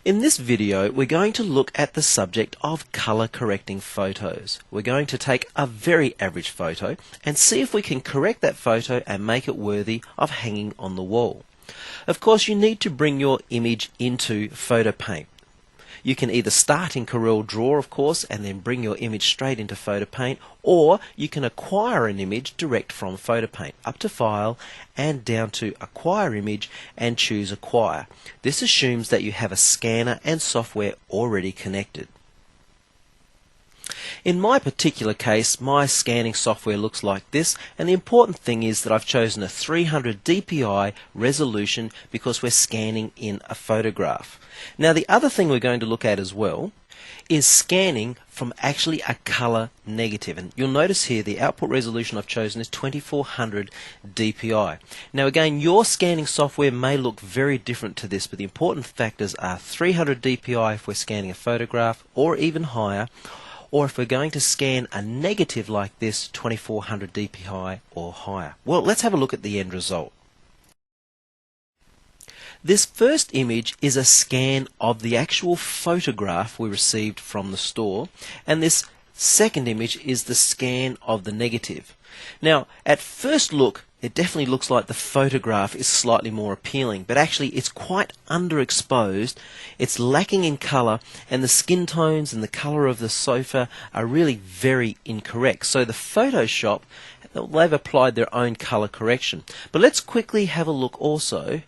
In this video, we're going to look at the subject of color correcting photos. We're going to take a very average photo and see if we can correct that photo and make it worthy of hanging on the wall. Of course, you need to bring your image into Photo Paint. You can either start in Corel Draw, of course, and then bring your image straight into Photo Paint, or you can acquire an image direct from Photo Paint, up to File and down to Acquire Image and choose Acquire. This assumes that you have a scanner and software already connected. In my particular case, my scanning software looks like this, and the important thing is that I've chosen a 300 dpi resolution because we're scanning in a photograph. Now, the other thing we're going to look at as well is scanning from actually a color negative, and you'll notice here the output resolution I've chosen is 2400 dpi. Now again, your scanning software may look very different to this, but the important factors are 300 dpi if we're scanning a photograph, or even higher, or if we're going to scan a negative like this, 2400 dpi or higher. Well, let's have a look at the end result. This first image is a scan of the actual photograph we received from the store, and this second image is the scan of the negative. Now, at first look, it definitely looks like the photograph is slightly more appealing, but actually it's quite underexposed, it's lacking in colour, and the skin tones and the colour of the sofa are really very incorrect. So the Photoshop, they've applied their own colour correction. But let's quickly have a look also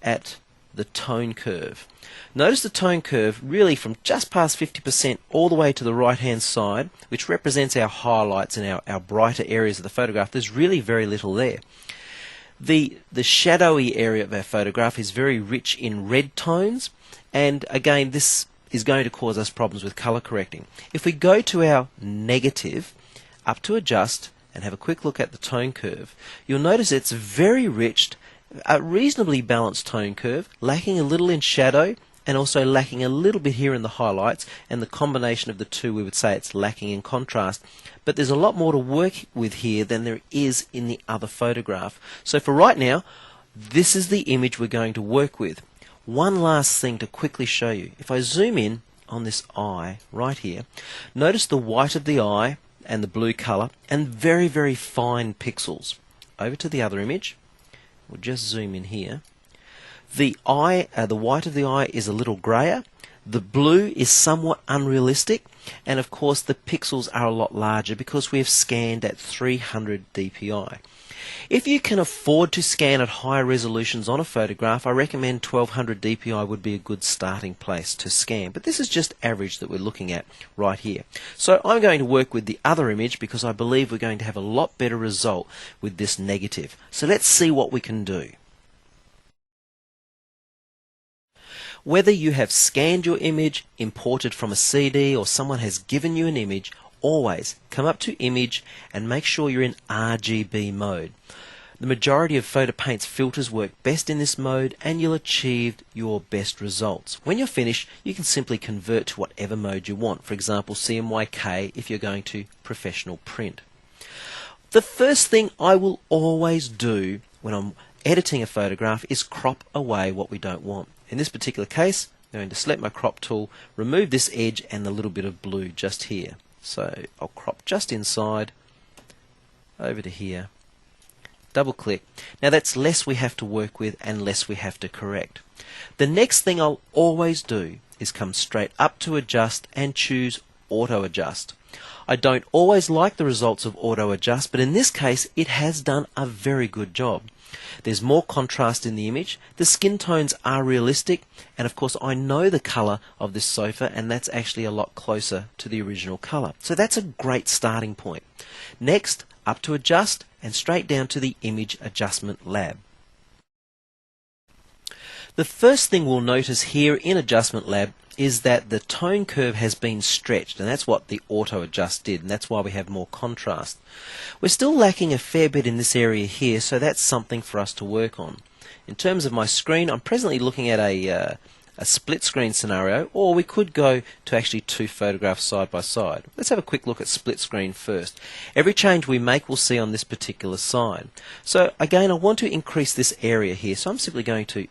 at the tone curve. Notice the tone curve really from just past 50% all the way to the right hand side, which represents our highlights and our brighter areas of the photograph. There's really very little there. The shadowy area of our photograph is very rich in red tones, and again this is going to cause us problems with color correcting. If we go to our negative, up to adjust, and have a quick look at the tone curve, you'll notice it's very rich, a reasonably balanced tone curve, lacking a little in shadow and also lacking a little bit here in the highlights, and the combination of the two we would say it's lacking in contrast. But there's a lot more to work with here than there is in the other photograph. So for right now, this is the image we're going to work with. One last thing to quickly show you. If I zoom in on this eye right here, notice the white of the eye and the blue color and very, very fine pixels. Over to the other image. We'll just zoom in here. The white of the eye is a little grayer, the blue is somewhat unrealistic, and of course the pixels are a lot larger because we have scanned at 300 dpi. If you can afford to scan at higher resolutions on a photograph, I recommend 1200 dpi would be a good starting place to scan, but this is just average that we're looking at right here. So I'm going to work with the other image because I believe we're going to have a lot better result with this negative. So let's see what we can do. Whether you have scanned your image, imported from a CD, or someone has given you an image, always come up to Image and make sure you're in RGB mode. The majority of Photo Paint's filters work best in this mode, and you'll achieve your best results. When you're finished, you can simply convert to whatever mode you want. For example, CMYK if you're going to professional print. The first thing I will always do when I'm editing a photograph is crop away what we don't want. In this particular case, I'm going to select my crop tool, remove this edge and the little bit of blue just here. So I'll crop just inside, over to here, double click. Now that's less we have to work with and less we have to correct. The next thing I'll always do is come straight up to adjust and choose auto adjust. I don't always like the results of auto adjust, but in this case it has done a very good job. There's more contrast in the image, the skin tones are realistic, and of course I know the colour of this sofa, and that's actually a lot closer to the original colour. So that's a great starting point. Next, up to adjust and straight down to the Image Adjustment Lab. The first thing we'll notice here in Adjustment Lab is that the tone curve has been stretched, and that's what the auto adjust did, and that's why we have more contrast. We're still lacking a fair bit in this area here, so that's something for us to work on. In terms of my screen, I'm presently looking at a split screen scenario, or we could go to actually two photographs side by side. Let's have a quick look at split screen first. Every change we make we'll see on this particular side. So again, I want to increase this area here, so I'm simply going to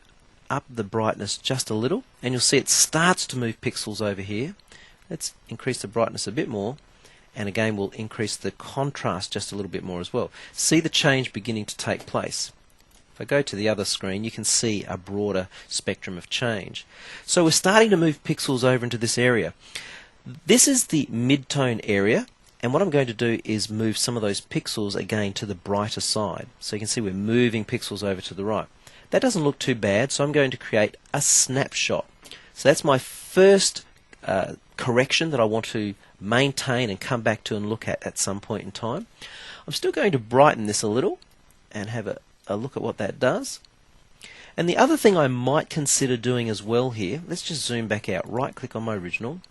up the brightness just a little, and you'll see it starts to move pixels over here. Let's increase the brightness a bit more, and again we'll increase the contrast just a little bit more as well. See the change beginning to take place. If I go to the other screen, you can see a broader spectrum of change. So we're starting to move pixels over into this area. This is the mid-tone area, and what I'm going to do is move some of those pixels again to the brighter side. So you can see we're moving pixels over to the right. That doesn't look too bad, so I'm going to create a snapshot. So that's my first correction that I want to maintain and come back to and look at some point in time. I'm still going to brighten this a little and have a look at what that does. And the other thing I might consider doing as well here, let's just zoom back out, right click on my original,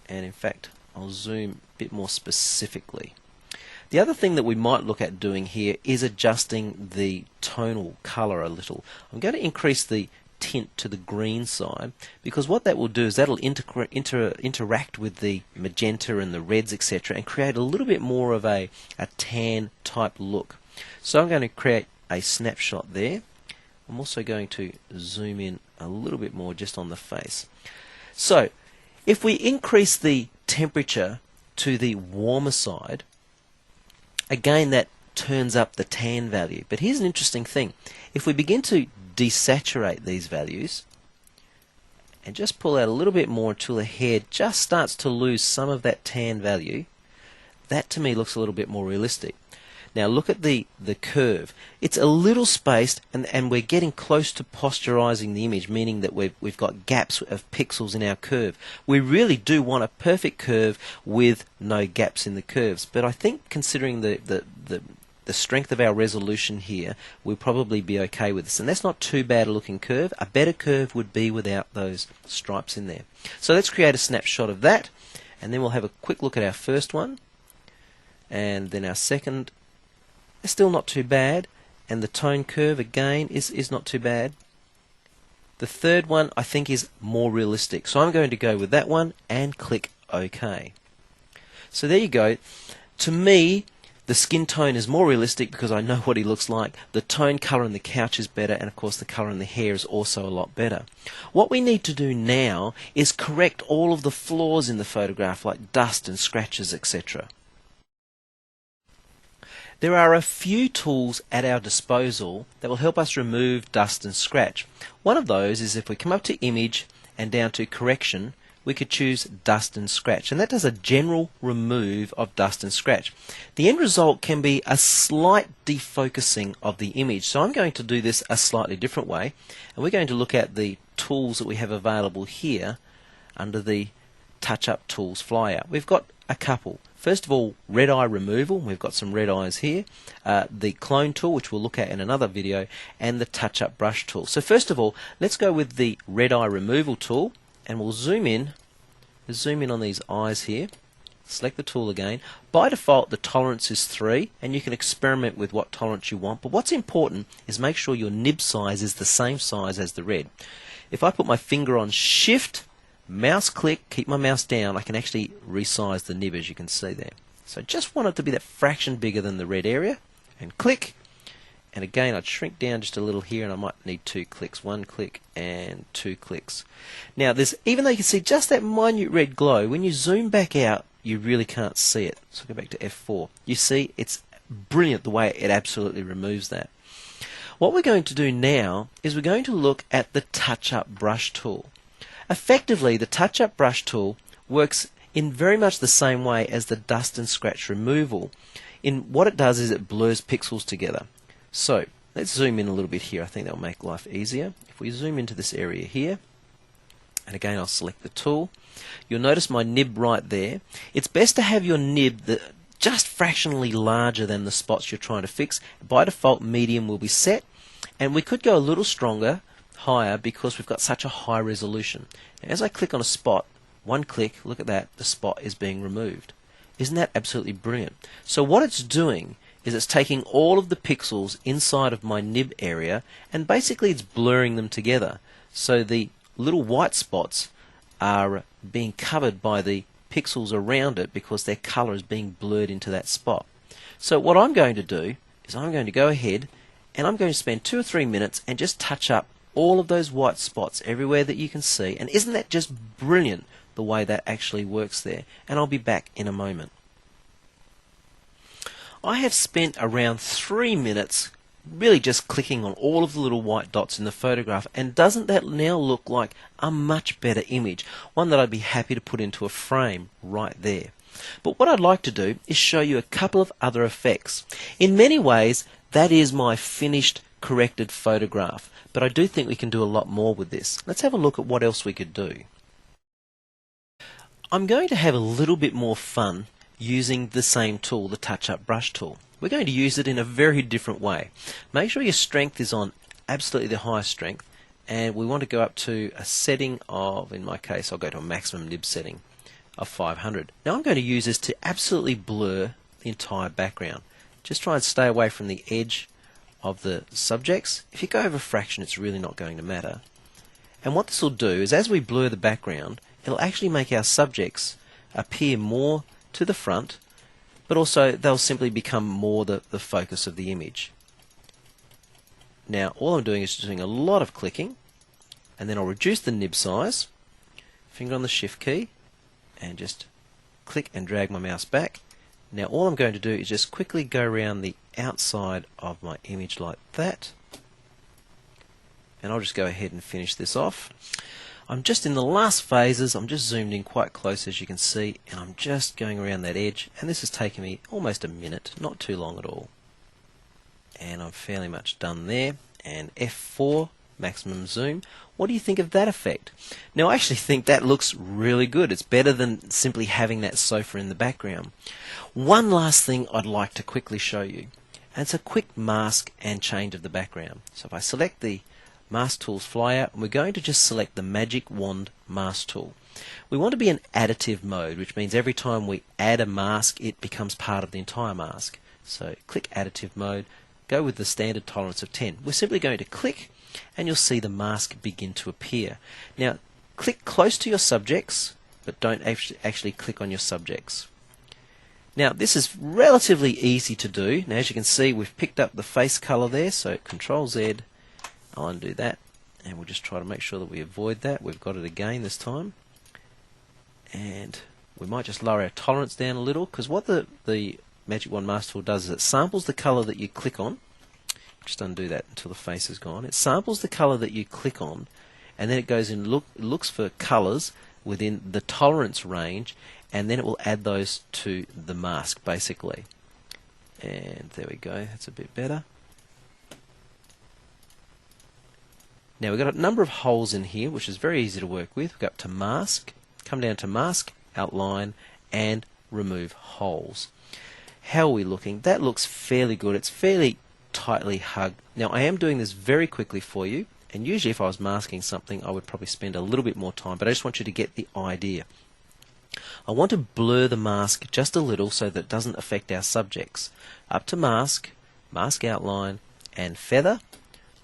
and in fact I'll zoom a bit more specifically. The other thing that we might look at doing here is adjusting the tonal color a little. I'm going to increase the tint to the green side, because what that will do is that'll interact with the magenta and the reds, etc., and create a little bit more of a tan type look. So I'm going to create a snapshot there. I'm also going to zoom in a little bit more just on the face. So if we increase the temperature to the warmer side, again that turns up the tan value. But here's an interesting thing. If we begin to desaturate these values and just pull out a little bit more until the hair just starts to lose some of that tan value, that to me looks a little bit more realistic. Now look at the curve. It's a little spaced, and we're getting close to posturizing the image, meaning that we've got gaps of pixels in our curve. We really do want a perfect curve with no gaps in the curves, but I think considering the strength of our resolution here, we'll probably be okay with this. And that's not too bad a looking curve. A better curve would be without those stripes in there. So let's create a snapshot of that, and then we'll have a quick look at our first one, and then our second. It's still not too bad, and the tone curve again is not too bad. The third one I think is more realistic, so I'm going to go with that one and click OK. So there you go. To me, the skin tone is more realistic because I know what he looks like. The tone colour in the couch is better, and of course the colour in the hair is also a lot better. What we need to do now is correct all of the flaws in the photograph, like dust and scratches, etc. There are a few tools at our disposal that will help us remove dust and scratch. One of those is if we come up to Image and down to Correction, we could choose Dust and Scratch, and that does a general remove of dust and scratch. The end result can be a slight defocusing of the image, so I'm going to do this a slightly different way, and we're going to look at the tools that we have available here under the Touch Up Tools flyout. We've got a couple. First of all, red eye removal. We've got some red eyes here. The clone tool, which we'll look at in another video, and the touch up brush tool. So first of all, let's go with the red eye removal tool, and we'll zoom in on these eyes here. Select the tool again. By default, the tolerance is 3, and you can experiment with what tolerance you want. But what's important is make sure your nib size is the same size as the red. If I put my finger on Shift, mouse click, keep my mouse down, I can actually resize the nib, as you can see there. So just want it to be that fraction bigger than the red area, and click, and again I'd shrink down just a little here, and I might need 2 clicks, 1 click and 2 clicks. Now even though you can see just that minute red glow, when you zoom back out you really can't see it. So go back to F4. You see it's brilliant the way it absolutely removes that. What we're going to do now is we're going to look at the touch up brush tool. Effectively, the touch-up brush tool works in very much the same way as the dust and scratch removal. What it does is it blurs pixels together. So let's zoom in a little bit here. I think that will make life easier. If we zoom into this area here, and again I'll select the tool, you'll notice my nib right there. It's best to have your nib just fractionally larger than the spots you're trying to fix. By default, medium will be set, and we could go a little stronger, higher, because we've got such a high resolution. Now, as I click on a spot, 1 click, look at that, the spot is being removed. Isn't that absolutely brilliant? So what it's doing is it's taking all of the pixels inside of my nib area, and basically it's blurring them together. So the little white spots are being covered by the pixels around it because their color is being blurred into that spot. So what I'm going to do is I'm going to go ahead and I'm going to spend 2 or 3 minutes and just touch up all of those white spots everywhere that you can see. And isn't that just brilliant, the way that actually works there? And I'll be back in a moment. I have spent around 3 minutes really just clicking on all of the little white dots in the photograph, and doesn't that now look like a much better image? One that I'd be happy to put into a frame right there. But what I'd like to do is show you a couple of other effects. In many ways, that is my finished corrected photograph, but I do think we can do a lot more with this. Let's have a look at what else we could do. I'm going to have a little bit more fun using the same tool, the touch-up brush tool. We're going to use it in a very different way. Make sure your strength is on absolutely the highest strength, and we want to go up to a setting of, in my case, I'll go to a maximum nib setting of 500. Now I'm going to use this to absolutely blur the entire background. Just try and stay away from the edge of the subjects. If you go over a fraction, it's really not going to matter. And what this will do is, as we blur the background, it'll actually make our subjects appear more to the front, but also they'll simply become more the focus of the image. Now all I'm doing is doing a lot of clicking, and then I'll reduce the nib size, finger on the shift key, and just click and drag my mouse back. Now all I'm going to do is just quickly go around the outside of my image like that, and I'll just go ahead and finish this off. I'm just in the last phases. I'm just zoomed in quite close, as you can see, and I'm just going around that edge, and this has taken me almost a minute, not too long at all. And I'm fairly much done there. And F4, maximum zoom. What do you think of that effect? Now I actually think that looks really good. It's better than simply having that sofa in the background. One last thing I'd like to quickly show you, and it's a quick mask and change of the background. So if I select the Mask Tools flyout, and we're going to just select the Magic Wand Mask Tool. We want to be in additive mode, which means every time we add a mask, it becomes part of the entire mask. So click additive mode, go with the standard tolerance of 10. We're simply going to click, and you'll see the mask begin to appear. Now click close to your subjects, but don't actually click on your subjects. Now this is relatively easy to do. Now as you can see, we've picked up the face color there, so Control Z, I'll undo that, and we'll just try to make sure that we avoid that. We've got it again this time, and we might just lower our tolerance down a little, because what the Magic Wand Mask Tool does is it samples the color that you click on. Just undo that until the face is gone. It samples the color that you click on, and then it goes and looks for colors within the tolerance range, and then it will add those to the mask basically. And there we go, that's a bit better. Now we've got a number of holes in here, which is very easy to work with. We go up to Mask, come down to Mask, Outline, and Remove Holes. How are we looking? That looks fairly good. It's fairly tightly hugged. Now I am doing this very quickly for you, and usually if I was masking something I would probably spend a little bit more time, but I just want you to get the idea. I want to blur the mask just a little so that it doesn't affect our subjects. Up to Mask, Mask Outline, and Feather.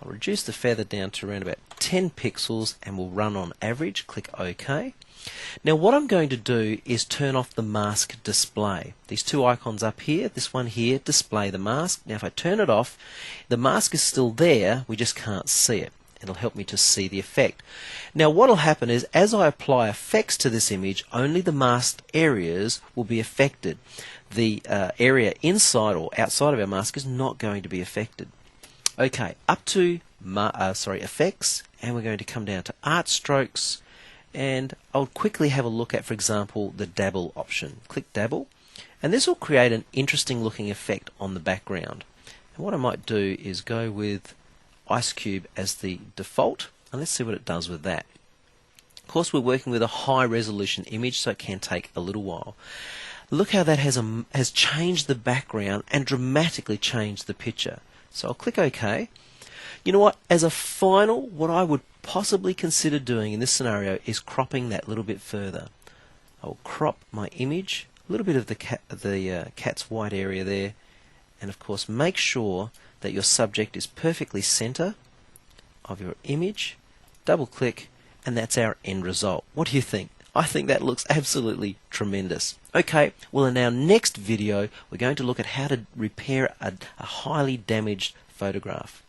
I'll reduce the feather down to around about 10 pixels, and we'll run on average. Click OK. Now what I'm going to do is turn off the mask display. These two icons up here, this one here, display the mask. Now if I turn it off, the mask is still there, we just can't see it. It'll help me to see the effect. Now what will happen is, as I apply effects to this image, only the masked areas will be affected. The area inside or outside of our mask is not going to be affected. Okay, up to effects, and we're going to come down to art strokes, and I'll quickly have a look at, for example, the dabble option. Click dabble, and this will create an interesting looking effect on the background. And what I might do is go with Ice Cube as the default, and let's see what it does with that. Of course we're working with a high resolution image, so it can take a little while. Look how that has changed the background and dramatically changed the picture. So I'll click OK. You know what, as a final, what I would possibly consider doing in this scenario is cropping that little bit further. I'll crop my image, a little bit of the cat's white area there, and of course make sure that your subject is perfectly center of your image. Double click, and that's our end result. What do you think? I think that looks absolutely tremendous. Okay, well in our next video we're going to look at how to repair a highly damaged photograph.